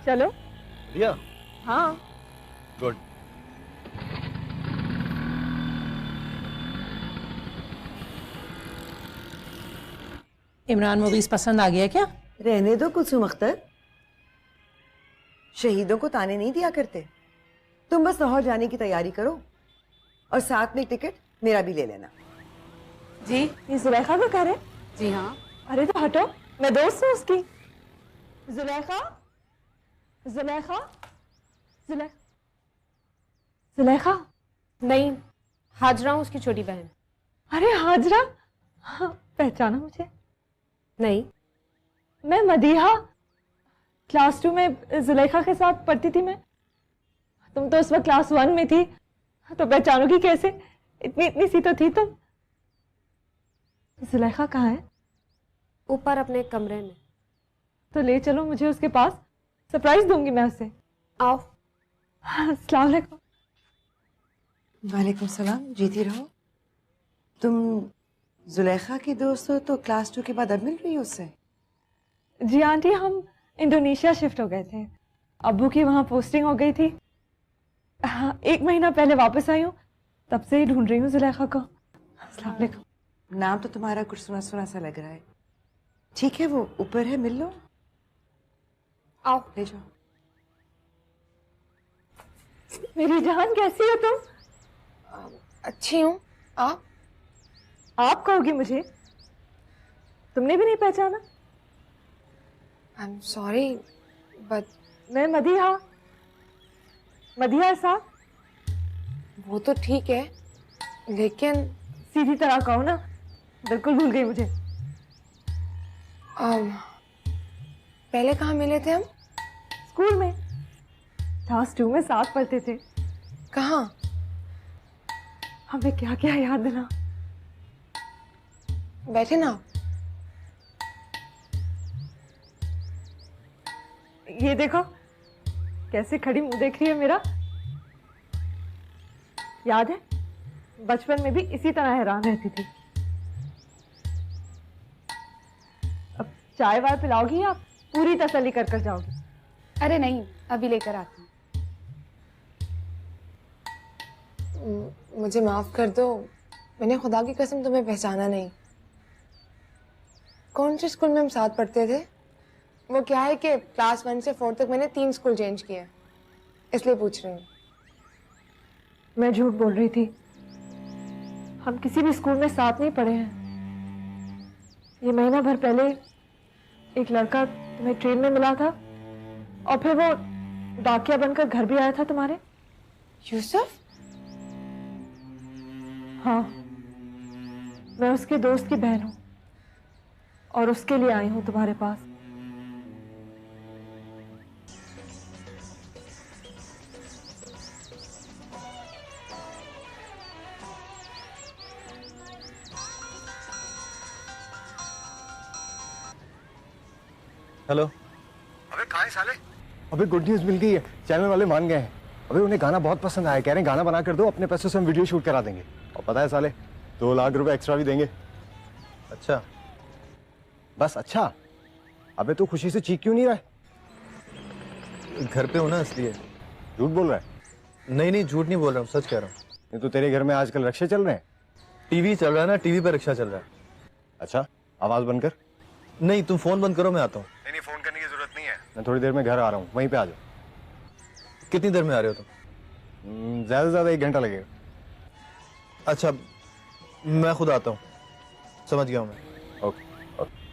चलो। रिया? हाँ। Good. Imran movies पसंद आ गया क्या? रहने दो कुलसुम अख्तर, शहीदों को ताने नहीं दिया करते। तुम बस लाहौर जाने की तैयारी करो और साथ में टिकट मेरा भी ले लेना। जी, ये जुलेखा को कह रहे? जी हाँ। अरे तो हटो, मैं दोस्त हूँ उसकी। जुलेखा, जुलेखा, जुलेखा, जुलेखा। नहीं, हाजरा हूँ उसकी छोटी बहन। अरे हाजरा, हाँ, पहचाना मुझे? नहीं। मैं मदीहा, क्लास 2 में जुलेखा के साथ पढ़ती थी मैं। तुम तो उस वक्त क्लास 1 में थी, तो पहचानोगी कैसे? इतनी इतनी सी तो थी तुम। जुलेखा कहाँ है? ऊपर अपने कमरे में। तो ले चलो मुझे उसके पास, सरप्राइज दूंगी मैं उसे। आओ। अस्सलाम वालेकुम। वालेकुम सलाम, जीती रहो। तुम जुलेखा की दोस्त हो तो क्लास 2 के बाद अब मिल रही हो उससे? जी आंटी, हम इंडोनेशिया शिफ्ट हो गए थे। अब्बू की वहाँ पोस्टिंग हो गई थी। हाँ, 1 महीना पहले वापस आई हूँ, तब से ही ढूंढ रही हूँ जुलेखा को। अस्सलाम वालेकुम। नाम तो तुम्हारा कुछ सुना सुना सा लग रहा है। ठीक है, वो ऊपर है, मिल लो। आओ। ले जाओ। मेरी जान, कैसी हो तुम? अच्छी हूँ। आप कहोगी मुझे? तुमने भी नहीं पहचाना? आई एम सॉरी बट मैं मदीहा, मदीहा साहब। वो तो ठीक है, लेकिन सीधी तरह कहो ना, बिल्कुल भूल गई मुझे। पहले कहाँ मिले थे हम? स्कूल में, क्लास 2 में साथ पढ़ते थे। कहाँ? हमें क्या क्या याद दिला। बैठे ना। ये देखो कैसे खड़ी मुंह देख रही है मेरा। याद है, बचपन में भी इसी तरह हैरान रहती थी। अब चाय वाय पिलाओगी आप? पूरी तसल्ली कर कर जाओगी। अरे नहीं, अभी लेकर आती हूँ। मुझे माफ कर दो, मैंने खुदा की कसम तुम्हें पहचाना नहीं। कौन से स्कूल में हम साथ पढ़ते थे? वो क्या है कि क्लास 1 से 4 तक मैंने 3 स्कूल चेंज किए, इसलिए पूछ रही हूँ। मैं झूठ बोल रही थी, हम किसी भी स्कूल में साथ नहीं पढ़े हैं। ये महीना भर पहले एक लड़का तुम्हें ट्रेन में मिला था, और फिर वो डाकिया बनकर घर भी आया था तुम्हारे। यूसुफ? हाँ, मैं उसके दोस्त की बहन हूँ और उसके लिए आई हूँ तुम्हारे पास। हेलो। अबे कहाँ है साले? अबे गुड न्यूज़ मिल गई है, चैनल वाले मान गए हैं। अबे उन्हें गाना बहुत पसंद आया, कह रहे हैं गाना बना कर दो, अपने पैसों से हम वीडियो शूट करा देंगे। और पता है साले, 2 लाख रुपए एक्स्ट्रा भी देंगे। अच्छा? बस अच्छा? अबे तू खुशी से चीख क्यों नहीं रहा है? घर पे हूँ ना, इसलिए। झूठ बोल रहा है? नहीं नहीं, झूठ नहीं बोल रहा हूँ, सच कह रहा हूँ। नहीं तो तेरे घर में आजकल रक्षे चल रहे हैं? टीवी चल रहा है ना, टीवी पे रिक्शा चल रहा है। अच्छा, आवाज बंद कर। नहीं, तुम फोन बंद करो, मैं आता हूँ। नहीं फोन करने की जरूरत नहीं है। मैं थोड़ी देर में घर आ रहा हूँ, वहीं पे आ जाओ। कितनी देर में आ रहे हो तुम? ज्यादा से ज्यादा 1 घंटा लगेगा। अच्छा, मैं खुद आता हूँ, समझ गया हूँ मैं। Okay okay.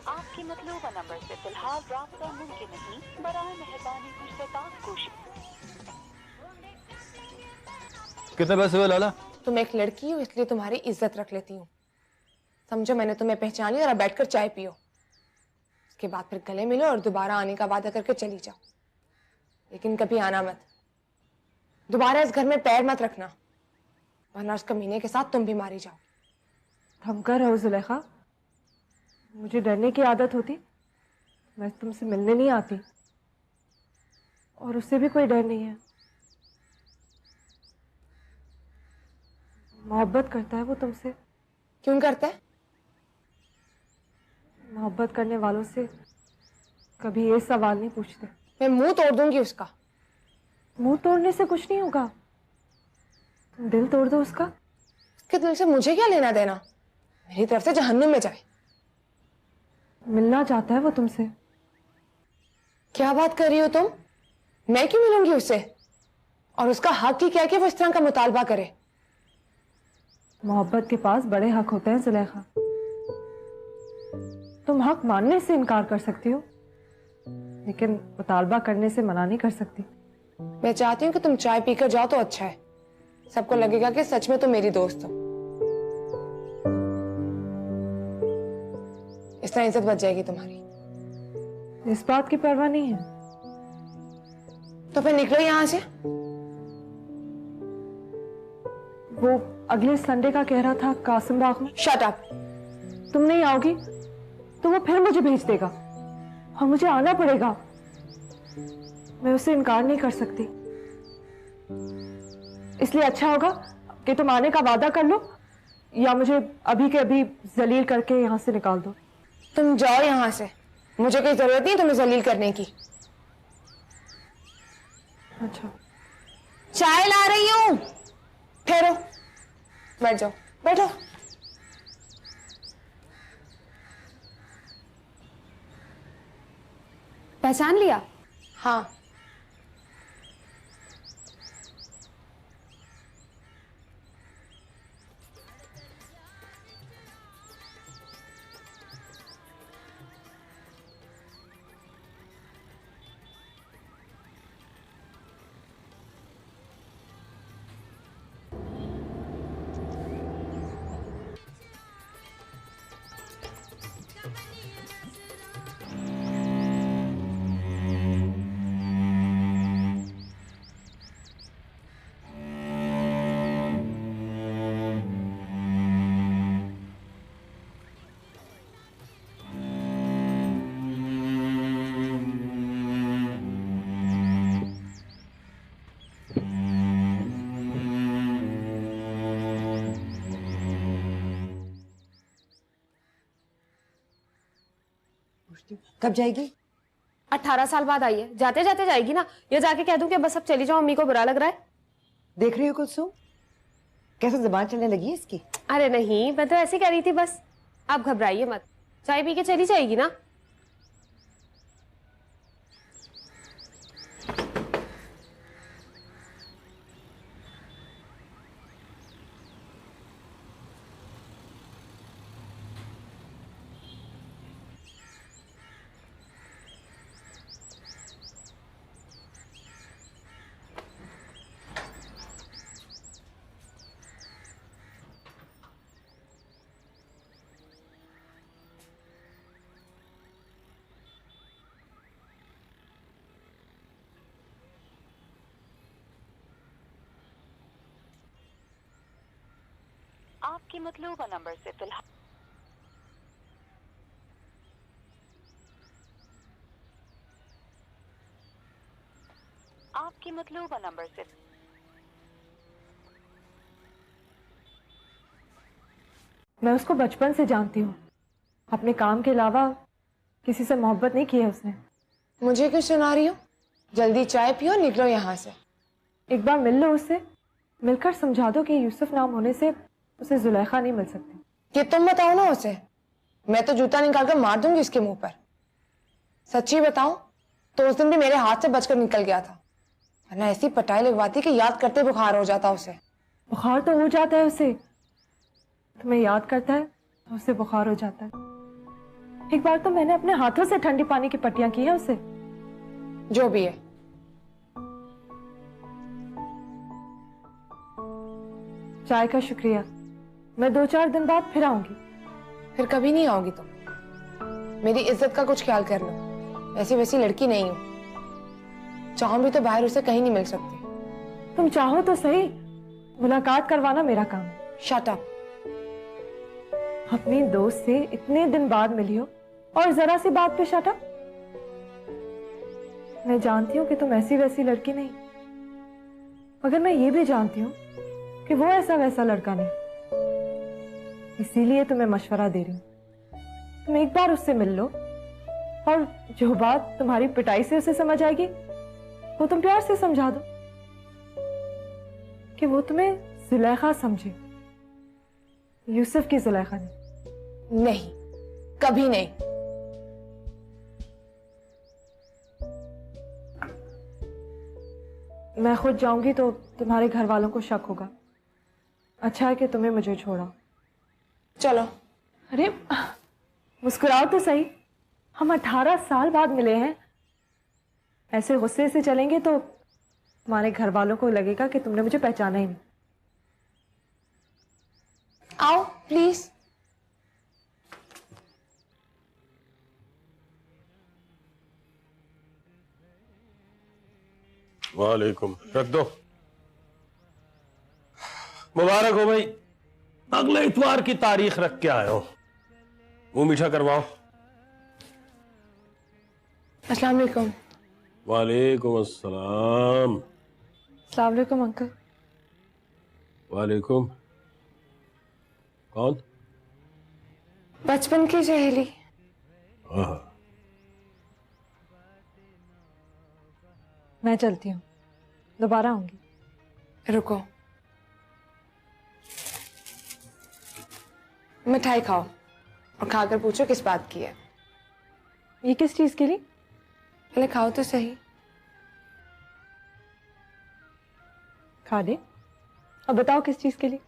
आपके मतलूबा नंबर से फिलहाल राब्ता मुमकिन नहीं, बराए मेहरबानी पुरसताब कोशिश। कितने पैसे हुए लाला? तुम एक लड़की हो, इसलिए तुम्हारी इज्जत रख लेती हूँ। समझो मैंने तुम्हें पहचान लिया, और अब बैठकर चाय पियो। उसके बाद फिर गले मिलो और दोबारा आने का वादा करके चली जाओ, लेकिन कभी आना मत। दोबारा इस घर में पैर मत रखना, वरना उस कमीने के साथ तुम भी मारी जाओ। थमकर रहो जुलेखा, मुझे डरने की आदत होती मैं तुमसे मिलने नहीं आती, और उससे भी कोई डर नहीं है। मोहब्बत करता है वो तुमसे। क्यों करता है? मोहब्बत करने वालों से कभी ये सवाल नहीं पूछते। मैं मुंह तोड़ दूंगी उसका। मुंह तोड़ने से कुछ नहीं होगा, तुम दिल तोड़ दो उसका। उसके दिल से मुझे क्या लेना देना? मेरी तरफ से जहन्नुम में जाए। मिलना चाहता है वो तुमसे। क्या बात कर रही हो तुम? मैं क्यों मिलूंगी उससे? और उसका हक ही क्या है कि वो इस तरह का मुतालबा करे? मोहब्बत के पास बड़े हक होते हैं जुलेखा। तुम हक मानने से इनकार कर सकती हो, लेकिन मुतालबा करने से मना नहीं कर सकती। मैं चाहती हूँ कि तुम चाय पीकर जाओ तो अच्छा है। सबको लगेगा कि सच में तुम मेरी दोस्त हो। इस तरह इज्जत बच जाएगी तुम्हारी। इस बात की परवाह नहीं है। तो फिर निकलो यहाँ से। वो अगले संडे का कह रहा था कासिम बाग में। Shut up. तुम नहीं आओगी तो वो फिर मुझे भेज देगा और मुझे आना पड़ेगा। मैं उसे इनकार नहीं कर सकती, इसलिए अच्छा होगा कि तुम आने का वादा कर लो या मुझे अभी के अभी जलील करके यहाँ से निकाल दो। तुम जाओ यहाँ से, मुझे कोई जरूरत नहीं तुम्हें जलील करने की। अच्छा, चाय ला रही हूँ। ठहरो, बैठ जाओ, बैठो। पहचान लिया? हाँ। कब जाएगी? 18 साल बाद आई है, जाते जाते जाएगी ना। ये जाके कह दूं कि बस अब चली जाओ, अम्मी को बुरा लग रहा है। देख रही हो कुलसुम, कैसे जुबान चलने लगी है इसकी। अरे नहीं, मैं तो ऐसे कह रही थी बस। आप घबराइए मत, चाय पी के चली जाएगी ना। आपके मतलूबा नंबर से फिलहाल आपके मतलूबा नंबर से मैं उसको बचपन से जानती हूँ। अपने काम के अलावा किसी से मोहब्बत नहीं की है उसने। मुझे क्यों सुना रही हो? जल्दी चाय पियो, निकलो यहाँ से। एक बार मिल लो उससे, मिलकर समझा दो कि यूसुफ नाम होने से उसे जुलेखा नहीं मिल सकती। ये तुम बताओ ना उसे, मैं तो जूता निकाल कर मार दूंगी उसके मुंह पर। सच्ची बताऊं तो उस दिन भी मेरे हाथ से बचकर निकल गया था, वरना ऐसी पटाई लगवाती कि याद करते बुखार हो जाता उसे। बुखार तो हो जाता है उसे, तुम्हें याद करता है तो उसे बुखार हो जाता है। एक बार तो मैंने अपने हाथों से ठंडी पानी की पट्टियां की है उसे। जो भी है। चाय का शुक्रिया, मैं 2-4 दिन बाद फिर आऊंगी। फिर कभी नहीं आओगी तुम। मेरी इज्जत का कुछ ख्याल कर लो, ऐसी वैसी लड़की नहीं हूं। चाहूं भी तो बाहर उसे कहीं नहीं मिल सकती। तुम चाहो तो सही, मुलाकात करवाना मेरा काम है। Shut up. अपनी दोस्त से इतने दिन बाद मिली हो और जरा सी बात पे शट अप। मैं जानती हूँ कि तुम ऐसी वैसी लड़की नहीं, मगर मैं ये भी जानती हूँ कि वो ऐसा वैसा लड़का नहीं, इसीलिए तुम्हें मशवरा दे रही हूँ। तुम एक बार उससे मिल लो और जो बात तुम्हारी पिटाई से उसे समझ आएगी वो तुम प्यार से समझा दो कि वो तुम्हें जुलेखा समझे, यूसुफ की जुलेखा नहीं। नहीं, कभी नहीं। मैं खुद जाऊंगी तो तुम्हारे घर वालों को शक होगा। अच्छा है कि तुम्हें मुझे छोड़ा। चलो। अरे मुस्कुराओ तो सही, हम 18 साल बाद मिले हैं। ऐसे गुस्से से चलेंगे तो तुम्हारे घर वालों को लगेगा कि तुमने मुझे पहचाना ही नहीं। आओ प्लीज। वालेकुम। रख दो। मुबारक हो भाई, अगले इतवार की तारीख रख के आए हो। मुंह मीठा करवाओ। अस्सलाम वालेकुम। वालेकुम अस्सलाम। अस्सलाम वालेकुम अंकल। वालेकुम। कौन? बचपन की सहेली। हाँ। मैं चलती हूँ, दोबारा आऊंगी। रुको, मिठाई खाओ और खाकर पूछो किस बात की है। ये किस चीज के लिए? पहले खाओ तो सही। खा दे। अब बताओ किस चीज के लिए?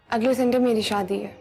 अगले संडे मेरी शादी है।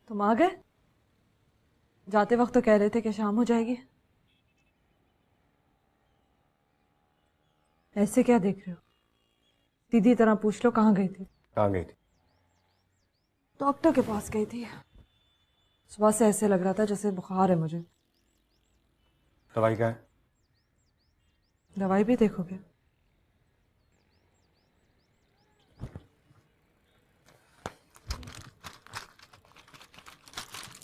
तुम आ गए? जाते वक्त तो कह रहे थे कि शाम हो जाएगी। ऐसे क्या देख रहे हो? दीदी तरह पूछ लो, कहाँ गई थी? कहाँ गई थी? डॉक्टर के पास गई थी। सुबह से ऐसे लग रहा था जैसे बुखार है मुझे। दवाई क्या है? दवाई भी देखोगे?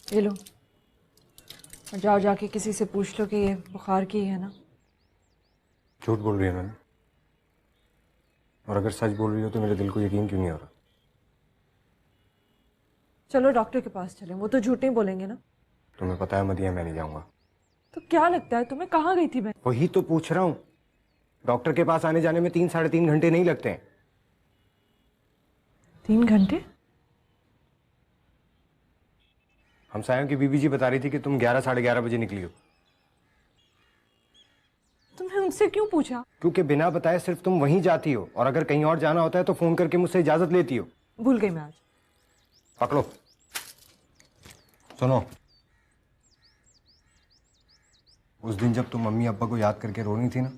ये लो, और जाओ जाके किसी से पूछ लो कि ये बुखार की है ना। झूठ बोल रही है मैंने, और अगर सच बोल रही हो तो मेरे दिल को यकीन क्यों नहीं हो रहा? चलो डॉक्टर के पास चलें, वो तो झूठ नहीं बोलेंगे ना। तुम्हें पता है मदिया, मैं नहीं जाऊंगा। तो क्या लगता है तुम्हें, कहाँ गई थी मैं? वही तो पूछ रहा हूँ। डॉक्टर के पास आने जाने में 3-3.5 घंटे नहीं लगते हैं। 3 घंटे? हम सायों की बीबी जी बता रही थी कि तुम 11-11:30 बजे निकली हो। तुमने उनसे क्यों पूछा? क्योंकि बिना बताए सिर्फ तुम वहीं जाती हो, और अगर कहीं और जाना होता है तो फोन करके मुझसे इजाजत लेती हो। भूल गई मैं आज। पकड़ो। सुनो, उस दिन जब तुम मम्मी अब्बा को याद करके रो रही थी ना,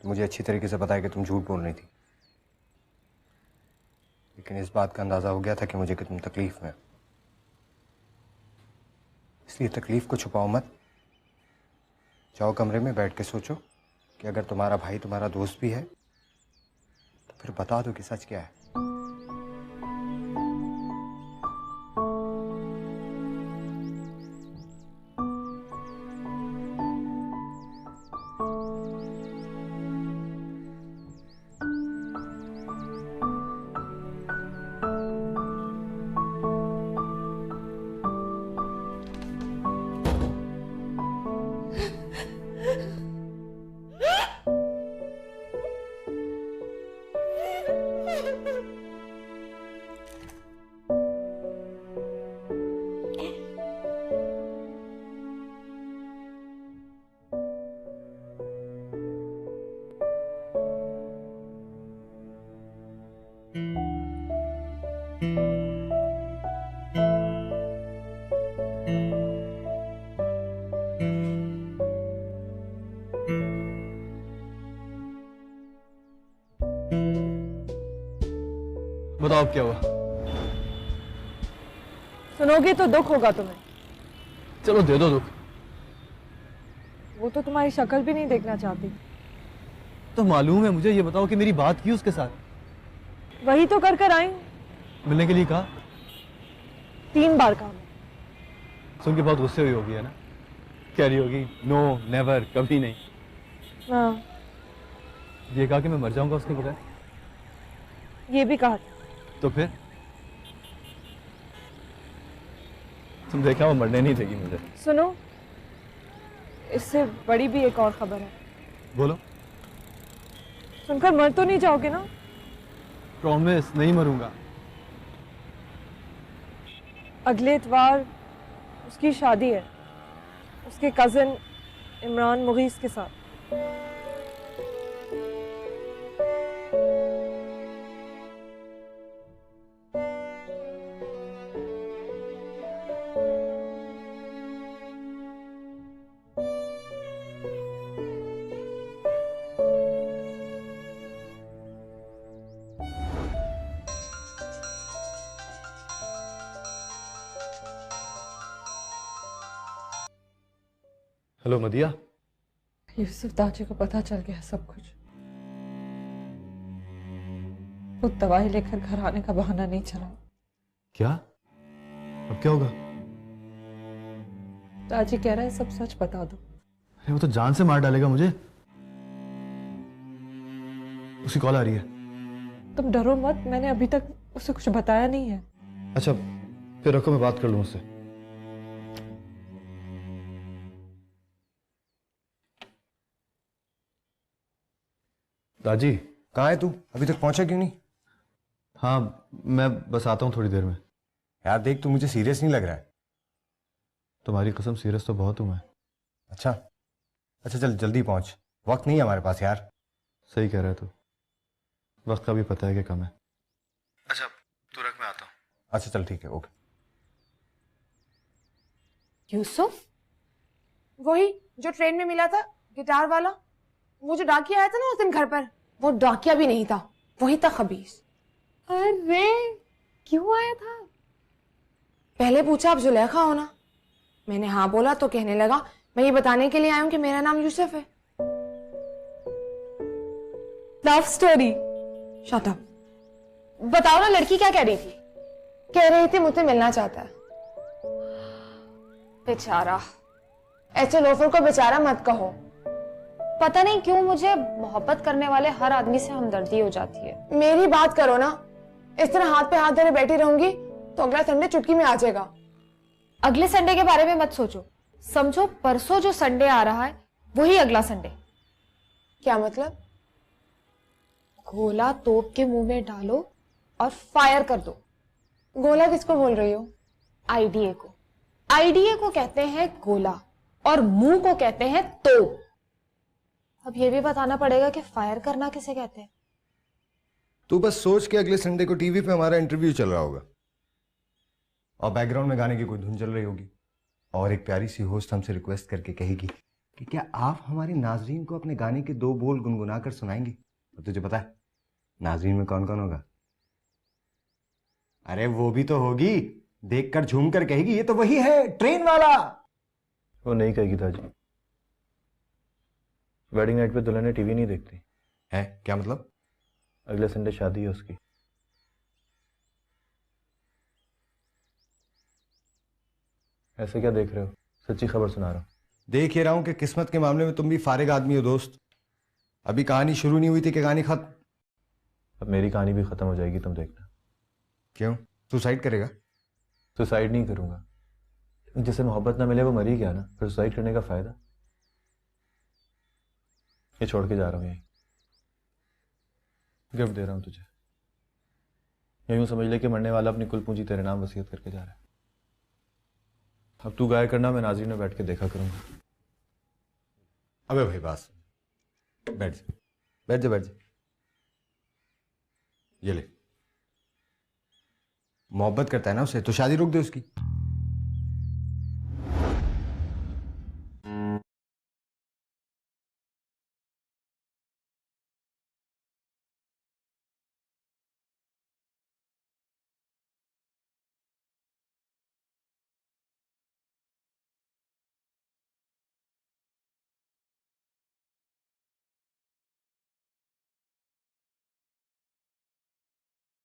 तो मुझे अच्छी तरीके से पता है कि तुम झूठ बोल रही थी। लेकिन इस बात का अंदाजा हो गया था कि मुझे कि तुम तकलीफ में, इसलिए तकलीफ को छुपाओ मत। जाओ कमरे में बैठ के सोचो कि अगर तुम्हारा भाई तुम्हारा दोस्त भी है तो फिर बता दो कि सच क्या है। बताओ अब क्या हुआ। सुनोगे तो दुख होगा तुम्हें। चलो दे दो दुख। वो तो तुम्हारी शक्ल भी नहीं देखना चाहती। तो मालूम है मुझे, ये बताओ कि मेरी बात की उसके साथ? वही तो कर कर आई। मिलने के लिए कहा? 3 बार कहा। सुन के बहुत गुस्से हुई होगी, है ना? कह रही होगी नो नेवर, कभी नहीं। हाँ, ये कहा कि मैं मर जाऊंगा उसके बगैर? ये भी कहा था। तो फिर तुम देखा वो मरने नहीं देगी मुझे। सुनो, इससे बड़ी भी एक और खबर है। बोलो। सुनकर मर तो नहीं जाओगे ना? प्रॉमिस, नहीं मरूंगा। अगले इतवार उसकी शादी है, उसके कजिन इमरान मुगीस के साथ। हेलो मदिया। यूसुफ दाची को पता चल गया सब कुछ। वो दवाई लेकर घर आने का बहाना नहीं चला। क्या? अब क्या होगा? दाची कह रहा है सब सच बता दो। अरे वो तो जान से मार डालेगा मुझे। उसकी कॉल आ रही है। तुम डरो मत, मैंने अभी तक उसे कुछ बताया नहीं है। अच्छा फिर रखो, मैं बात कर लूं उससे। दाजी। कहाँ है तू? अभी तक पहुंचा क्यों नहीं? हाँ मैं बस आता हूँ थोड़ी देर में। यार देख, तू मुझे सीरियस नहीं लग रहा है। तुम्हारी कसम सीरियस तो बहुत हूँ मैं। अच्छा अच्छा, चल जल्दी पहुंच, वक्त नहीं है हमारे पास यार। सही कह रहा है तू, वक्त का भी पता है कि कम है। अच्छा तू रख, मैं आता हूँ। अच्छा चल ठीक है, ओके। यूसुफ, वही जो ट्रेन में मिला था, गिटार वाला, वो जो डाकिया आया था ना उस दिन घर पर, वो डाकिया भी नहीं था, वही था खबीस। अरे क्यों आया था? पहले पूछा आप जुलेखा हो ना? मैंने हाँ बोला तो कहने लगा मैं ये बताने के लिए आया हूं कि मेरा नाम यूसुफ है। Love story. Shut up. बताओ ना, लड़की क्या कह रही थी? कह रही थी मुझसे मिलना चाहता है। बेचारा। ऐसे लोफर को बेचारा मत कहो। पता नहीं क्यों मुझे मोहब्बत करने वाले हर आदमी से हमदर्दी हो जाती है। मेरी बात करो ना, इस तरह हाथ पे हाथ धरे बैठी रहूंगी तो अगला संडे चुटकी में आ जाएगा। अगले संडे के बारे में मत सोचो, समझो परसों जो संडे आ रहा है वही अगला संडे। क्या मतलब? गोला तोप के मुंह में डालो और फायर कर दो। गोला किसको बोल रही हो? आईडीए को। आईडीए को कहते हैं गोला और मुंह को कहते हैं तोप। अब ये भी बताना पड़ेगा कि फायर करना किसे कहते हैं। तू बस सोच के अगले संडे को टीवी पे हमारा इंटरव्यू चल रहा होगा और बैकग्राउंड में गाने की कोई धुन चल रही होगी और एक प्यारी सी होस्ट हमसे रिक्वेस्ट करके कहेगी कि क्या आप हमारे नाजरीन को अपने गाने के 2 बोल गुनगुना कर सुनाएंगे। और तुझे पता है नाजरीन में कौन कौन होगा? अरे वो भी तो होगी, देखकर झूम कर कहेगी ये तो वही है ट्रेन वाला। वो नहीं कहेगी दादी। वेडिंग नाइट पे दुल्हन टीवी नहीं देखती है। क्या मतलब? अगले संडे शादी है उसकी। ऐसे क्या देख रहे हो? सच्ची खबर सुना रहा हूं। देख ही रहा हूं कि किस्मत के मामले में तुम भी फारिग आदमी हो दोस्त। अभी कहानी शुरू नहीं हुई थी कि कहानी खत्म। अब मेरी कहानी भी खत्म हो जाएगी, तुम देखना। क्यों? सुसाइड करेगा? सुसाइड नहीं करूंगा। जिसे मोहब्बत ना मिले वो मर ही गया ना, फिर सुसाइड करने का फायदा? ये छोड़ के जा रहा हूं यहीं। गिफ्ट दे रहा हूं तुझे। यूं समझ ले कि मरने वाला अपनी कुल पूंजी तेरे नाम वसीयत करके जा रहा है। अब तू गाया करना, मैं नाज़रीन में बैठ के देखा करूंगा। अबे भाई बस, बैठ जा बैठ जा बैठ जा। ये ले। मोहब्बत करता है ना उसे तो शादी रोक दे उसकी।